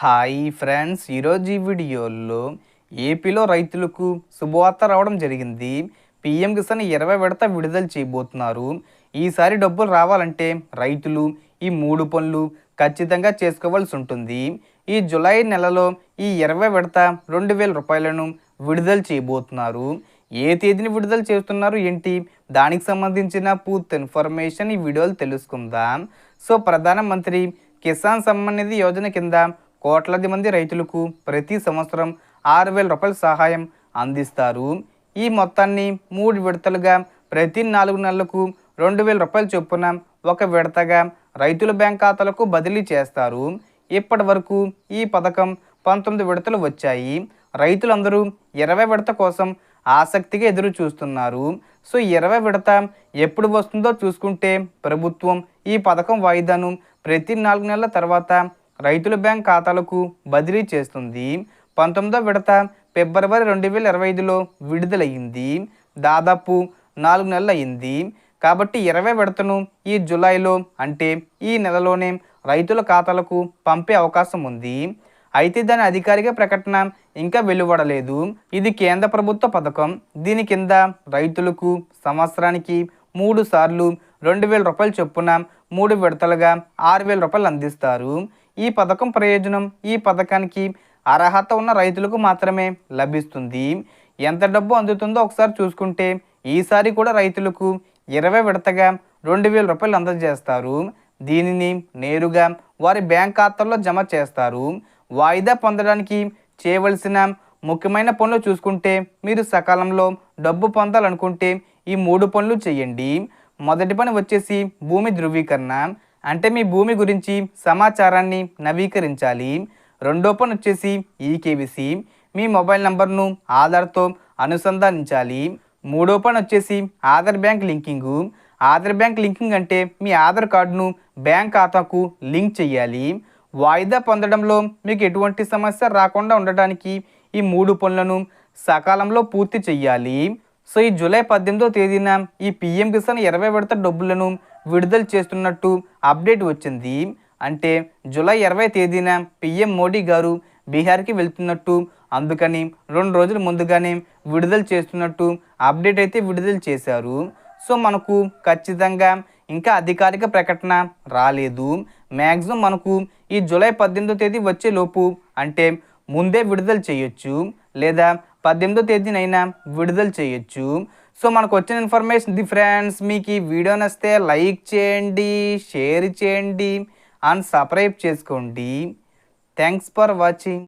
Hi friends, ఈరోజు ఈ వీడియోలో ఏపీలో రైతులకు శుభవార్త రావడం జరిగింది. పీఎం కిసాన్ 20 విడత విడుదల చేయబోతున్నారు. ఈసారి డబ్బులు రావాలంటే రైతులు ఈ 3 పనులు ఖచ్చితంగా చేసుకోవాల్సి ఉంటుంది. ఈ జూలై నెలలో ఈ 20 విడత 2000 రూపాయలను విడుదల చేయబోతున్నారు. ఏ తేదీని విడుదల చేస్తున్నారు ఏంటి, దానికి సంబంధించిన పూర్తి ఇన్ఫర్మేషన్ ఈ వీడియోలో తెలుసుకుందాం. సో ప్రధానమంత్రి కిసాన్ సమ్మాన్ నిధి యోజన కింద కోట్లాది మంది రైతులకు ప్రతి సంవత్సరం 6000 రూపాయల సహాయం అందిస్తారు. ఈ మొత్తాన్ని 3 విడతలుగా ప్రతి 4 నెలలకు 2000 రూపాయల చొప్పున ఒక విడతగా రైతుల బ్యాంక్ ఖాతాలకు బదిలీ చేస్తారు. ఇప్పటి వరకు ఈ పథకం 19 విడతలు వచ్చాయి. రైతులందరూ 20 విడత కోసం ఆసక్తిగా ఎదురు చూస్తున్నారు. సో 20 విడత ఎప్పుడు వస్తుందో చూసుకుంటే ప్రభుత్వం ఈ పథకం వాయిదాను ప్రతి 4 నెలల తర్వాత రైతుల బ్యాంక్ ఖాతాలకు బదిలీ చేస్తుంది. 19వ విడత ఫిబ్రవరి 2025లో విడుదలయ్యింది. దాదాపు 4 నెలలు అయింది. కాబట్టి 20 విడతను ఈ జూలైలో అంటే ఈ నెలలోనే రైతుల ఖాతాలకు పంపే అవకాశం ఉంది. అయితే దాని అధికారిక ప్రకటన ఇంకా వెలువడలేదు. ఇది కేంద్ర ప్రభుత్వ పథకం. దీని కింద రైతులకు సంవత్సరానికి 3 సార్లు 2000 రూపాయల చొప్పున 3 విడతలుగా 6000 రూపాయలు అందిస్తారు. ఈ పథకం ప్రయోజనం ఈ పథకానికి అర్హత ఉన్న రైతులకు మాత్రమే లభిస్తుంది. ఎంత డబ్బు అందుతుందో ఒకసారి చూసుకుంటే ఈసారి కూడా రైతులకు 20 విడతగా 2000 రూపాయలు అందజేస్తారు. దీనిని నేరుగా వారి బ్యాంక్ ఖాతాల్లో జమ చేస్తారు. వాయిదా పొందడానికి చేయవలసిన ముఖ్యమైన పనులు చూసుకుంటే మీరు సకాలంలో డబ్బు పొందాలనుకుంటే ఈ 3 పనులు చేయండి. మొదటి పని వచ్చేసి భూమి ధృవీకరణ, అంటే మీ భూమి గురించి సమాచారాన్ని నవీకరించాలి. రెండో పని వచ్చేసి ఈకేవీసీ, మీ మొబైల్ నంబర్ను ఆధార్తో అనుసంధానించాలి. మూడో పని వచ్చేసి Aadhaar bank లింకింగు. Aadhaar bank linking అంటే మీ ఆధార్ కార్డును బ్యాంక్ ఖాతాకు లింక్ చేయాలి. వాయిదా పొందడంలో మీకు ఎటువంటి సమస్య రాకుండా ఉండటానికి ఈ 3 పనులను సకాలంలో పూర్తి చెయ్యాలి. సో ఈ జూలై 18వ తేదీన ఈ పీఎం కిసాన్ 20 విడత డబ్బులను విడుదల చేస్తున్నట్టు అప్డేట్ వచ్చింది. అంటే జూలై 20 తేదీన పీఎం మోడీ గారు బీహార్కి వెళ్తున్నట్టు, అందుకని 2 రోజుల ముందుగానే విడుదల చేస్తున్నట్టు అప్డేట్ అయితే విడుదల చేశారు. సో మనకు ఖచ్చితంగా ఇంకా అధికారిక ప్రకటన రాలేదు. మ్యాక్సిమం మనకు ఈ జూలై 18వ తేదీ వచ్చేలోపు అంటే ముందే విడుదల చేయొచ్చు, లేదా 18వ తేదీనైనా విడుదల చేయొచ్చు. సో మనకు వచ్చిన ఇన్ఫర్మేషన్ ఇది ఫ్రెండ్స్. మీకు ఈ వీడియో నచ్చితే లైక్ చేయండి, షేర్ చేయండి అండ్ సబ్స్క్రైబ్ చేసుకోండి. Thanks for watching.